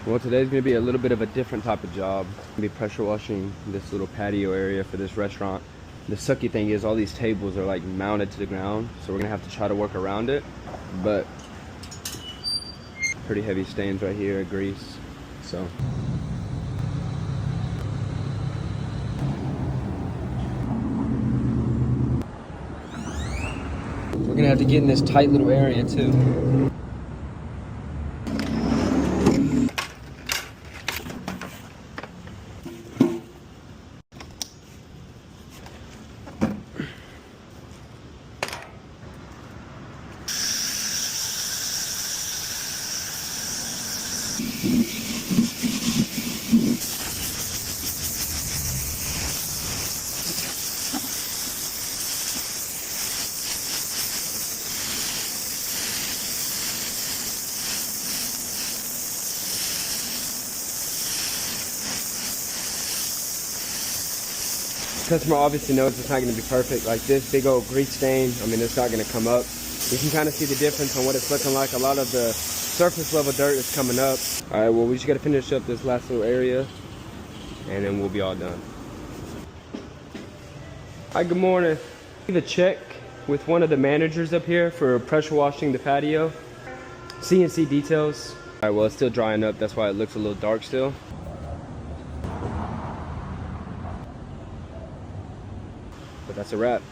Well, today's gonna be a little bit of a different type of job. I'm gonna be pressure washing this little patio area for this restaurant. The sucky thing is all these tables are like mounted to the ground, so we're gonna have to try to work around it. But pretty heavy stains right here, grease. So we're gonna have to get in this tight little area too. Customer obviously knows it's not going to be perfect. Like this big old grease stain, I mean, it's not going to come up. You can kind of see the difference on what it's looking like. A lot of the surface level dirt is coming up. All right, well, we just got to finish up this last little area and then we'll be all done. Hi, good morning. Leave a check with one of the managers up here for pressure washing the patio. CNC details. All right, well, it's still drying up. That's why it looks a little dark still. But that's a wrap.